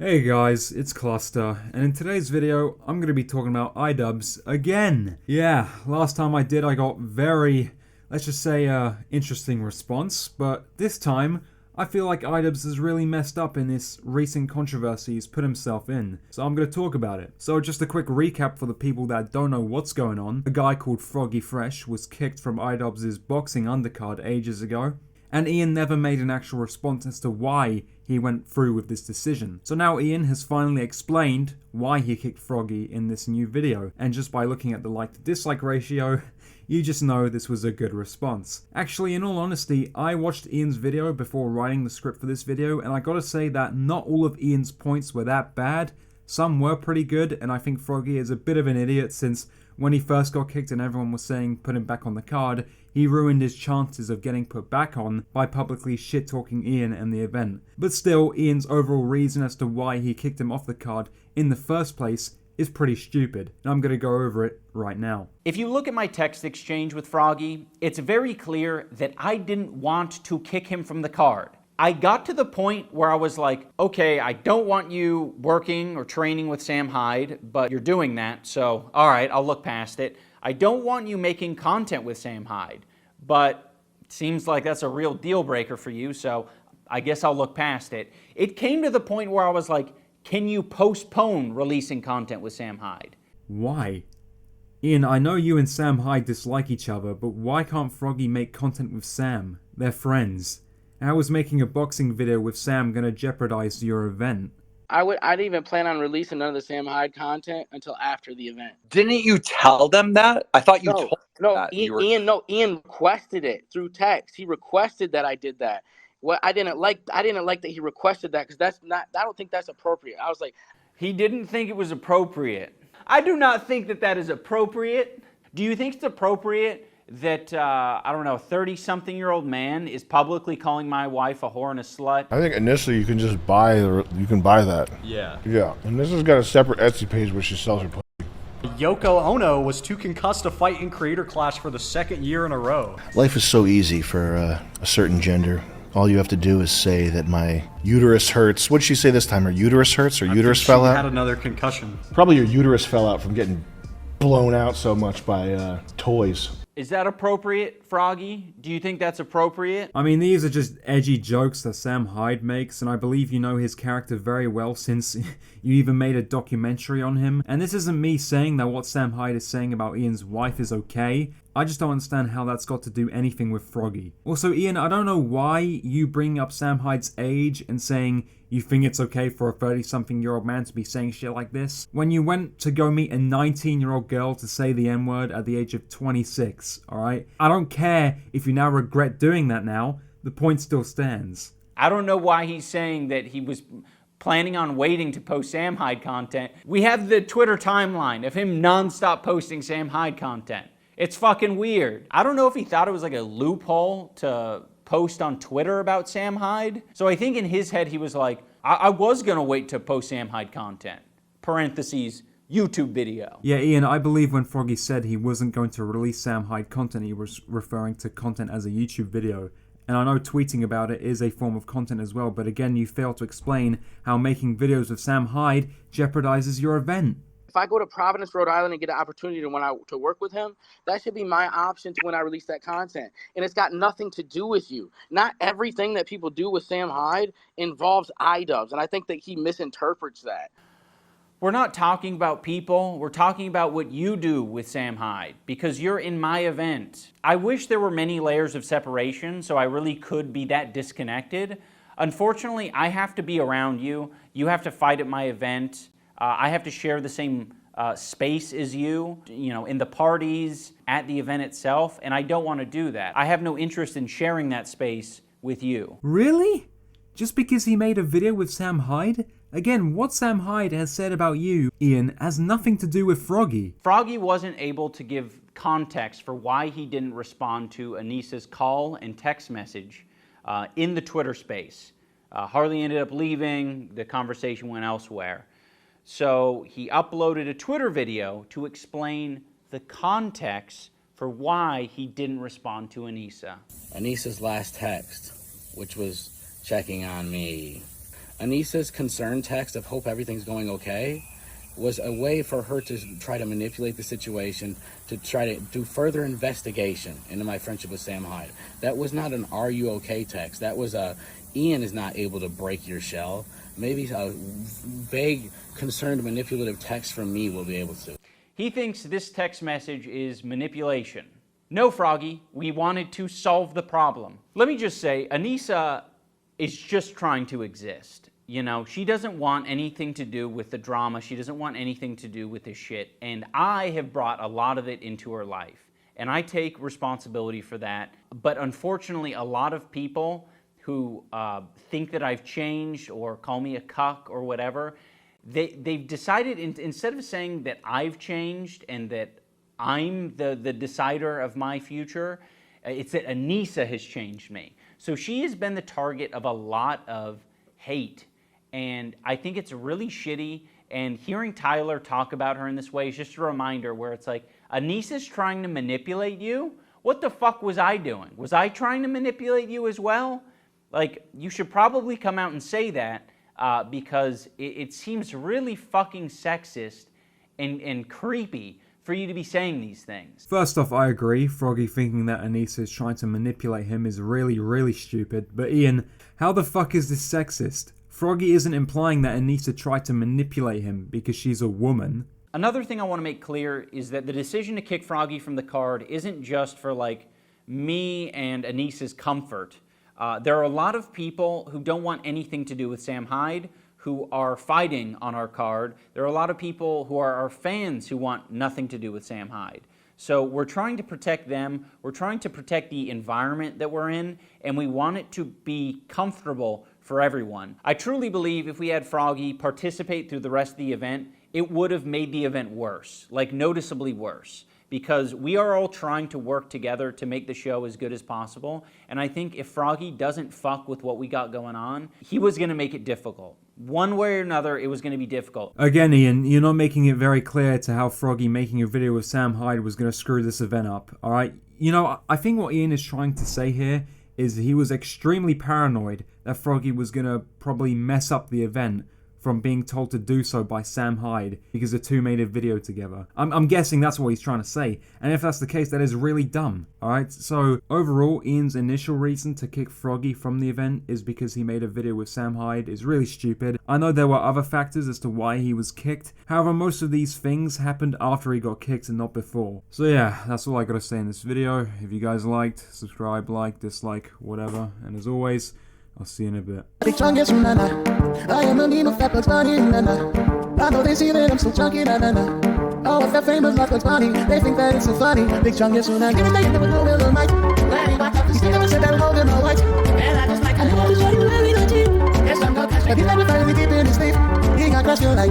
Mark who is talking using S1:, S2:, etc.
S1: Hey guys, it's Cluster, and in today's video, I'm going to be talking about Idubbbz again. Yeah, last time I did I got very, let's just say, interesting response, but this time, I feel like Idubbbz has really messed up in this recent controversy he's put himself in, so I'm going to talk about it. So just a quick recap for the people that don't know what's going on. A guy called Froggy Fresh was kicked from Idubbbz's boxing undercard ages ago, and Ian never made an actual response as to why he went through with this decision. So now Ian has finally explained why he kicked Froggy in this new video, and just by looking at the like to dislike ratio, you just know this was a good response. Actually, in all honesty, I watched Ian's video before writing the script for this video, and I gotta say that not all of Ian's points were that bad. Some were pretty good, and I think Froggy is a bit of an idiot since when he first got kicked and everyone was saying put him back on the card, he ruined his chances of getting put back on by publicly shit-talking Ian and the event. But still, Ian's overall reason as to why he kicked him off the card in the first place is pretty stupid, and I'm going to go over it right now.
S2: If you look at my text exchange with Froggy, it's very clear that I didn't want to kick him from the card. I got to the point where I was like, okay, I don't want you working or training with Sam Hyde, but you're doing that, so all right, I'll look past it. I don't want you making content with Sam Hyde, but it seems like that's a real deal breaker for you, so I guess I'll look past it. It came to the point where I was like, can you postpone releasing content with Sam Hyde?
S1: Why? Ian, I know you and Sam Hyde dislike each other, but why can't Froggy make content with Sam? They're friends. How is making a boxing video with Sam gonna jeopardize your event?
S3: I didn't even plan on releasing none of the Sam Hyde content until after the event.
S4: Didn't you tell them that? I thought you told them that.
S3: Ian requested it through text. He requested that I did that. What I didn't like that he requested that, because I don't think that's appropriate. I was like,
S2: he didn't think it was appropriate. I do not think that that is appropriate. Do you think it's appropriate that, I don't know, a 30-something-year-old man is publicly calling my wife a whore and a slut?
S5: I think initially you can just buy that.
S6: Yeah.
S5: Yeah, and this has got a separate Etsy page where she sells her pussy.
S6: Yoko Ono was too concussed to fight in Creator Clash for the second year in a row.
S7: Life is so easy for a certain gender. All you have to do is say that my uterus hurts. What'd she say this time? Her uterus hurts? Her uterus fell out?
S6: Had another concussion.
S5: Probably your uterus fell out from getting blown out so much by toys.
S2: Is that appropriate, Froggy? Do you think that's appropriate?
S1: I mean, these are just edgy jokes that Sam Hyde makes, and I believe you know his character very well since you even made a documentary on him. And this isn't me saying that what Sam Hyde is saying about Ian's wife is okay. I just don't understand how that's got to do anything with Froggy. Also, Ian, I don't know why you bring up Sam Hyde's age and saying you think it's okay for a 30-something-year-old man to be saying shit like this, when you went to go meet a 19-year-old girl to say the N-word at the age of 26, alright? I don't care if you now regret doing that now, the point still stands.
S2: I don't know why he's saying that he was planning on waiting to post Sam Hyde content. We have the Twitter timeline of him non-stop posting Sam Hyde content. It's fucking weird. I don't know if he thought it was like a loophole to post on Twitter about Sam Hyde. So I think in his head he was like, I was gonna wait to post Sam Hyde content. Parentheses, YouTube video.
S1: Yeah, Ian, I believe when Froggy said he wasn't going to release Sam Hyde content, he was referring to content as a YouTube video. And I know tweeting about it is a form of content as well, but again, you fail to explain how making videos with Sam Hyde jeopardizes your event.
S3: if I go to Providence, Rhode Island and get an opportunity to work with him, that should be my option to when I release that content. And it's got nothing to do with you. Not everything that people do with Sam Hyde involves Idubbbz. And I think that he misinterprets that.
S2: We're not talking about people. We're talking about what you do with Sam Hyde, because you're in my event. I wish there were many layers of separation so I really could be that disconnected. Unfortunately, I have to be around you. You have to fight at my event. I have to share the same space as you know, in the parties, at the event itself, and I don't want to do that. I have no interest in sharing that space with you.
S1: Really? Just because he made a video with Sam Hyde? Again, what Sam Hyde has said about you, Ian, has nothing to do with Froggy.
S2: Froggy wasn't able to give context for why he didn't respond to Anissa's call and text message in the Twitter space. Harley ended up leaving, the conversation went elsewhere. So he uploaded a Twitter video to explain the context for why he didn't respond to Anissa.
S8: Anissa's last text, which was checking on me.
S3: Anissa's concern text of hope everything's going okay was a way for her to try to manipulate the situation, to try to do further investigation into my friendship with Sam Hyde. That was not an "Are you okay?" text. That was a "Ian is not able to break your shell." Maybe a vague, concerned, manipulative text from me will be able to.
S2: He thinks this text message is manipulation. No, Froggy, we wanted to solve the problem. Let me just say, Anissa is just trying to exist. You know, she doesn't want anything to do with the drama. She doesn't want anything to do with this shit. And I have brought a lot of it into her life. And I take responsibility for that. But unfortunately, a lot of people who think that I've changed or call me a cuck or whatever, they've decided, instead of saying that I've changed and that I'm the decider of my future, it's that Anissa has changed me. So she has been the target of a lot of hate. And I think it's really shitty. And hearing Tyler talk about her in this way is just a reminder where it's like, Anissa's trying to manipulate you? What the fuck was I doing? Was I trying to manipulate you as well? Like, you should probably come out and say that because it seems really fucking sexist and creepy for you to be saying these things.
S1: First off, I agree. Froggy thinking that Anissa is trying to manipulate him is really, really stupid. But Ian, how the fuck is this sexist? Froggy isn't implying that Anissa tried to manipulate him because she's a woman.
S2: Another thing I want to make clear is that the decision to kick Froggy from the card isn't just for, like, me and Anissa's comfort. There are a lot of people who don't want anything to do with Sam Hyde who are fighting on our card. There are a lot of people who are our fans who want nothing to do with Sam Hyde. So we're trying to protect them, we're trying to protect the environment that we're in, and we want it to be comfortable for everyone. I truly believe if we had Froggy participate through the rest of the event, it would have made the event worse, like noticeably worse, because we are all trying to work together to make the show as good as possible. And I think if Froggy doesn't fuck with what we got going on, he was gonna make it difficult. One way or another, it was gonna be difficult.
S1: Again, Ian, you're not making it very clear to how Froggy making a video with Sam Hyde was gonna screw this event up, alright? You know, I think what Ian is trying to say here is he was extremely paranoid that Froggy was gonna probably mess up the event from being told to do so by Sam Hyde because the two made a video together. I'm guessing that's what he's trying to say, and if that's the case, that is really dumb, alright? So, overall, Ian's initial reason to kick Froggy from the event is because he made a video with Sam Hyde is really stupid. I know there were other factors as to why he was kicked, however, most of these things happened after he got kicked and not before. So yeah, that's all I gotta say in this video. If you guys liked, subscribe, like, dislike, whatever, and as always, I'll see you in a bit.
S8: I am a meme of that Bugs Bunny, I know they see that I'm so chunky, Oh, if that famous like Bugs Bunny, they think that it's so funny. Big chunk, yes, when I give it, they never know real mic. Glad he watched up the stick, never said that I'm holding my white. And I just like, I know this what you really don't cheat. Yes, I'm not cash, but he never finally deep in his sleep. He got crushed, you're like,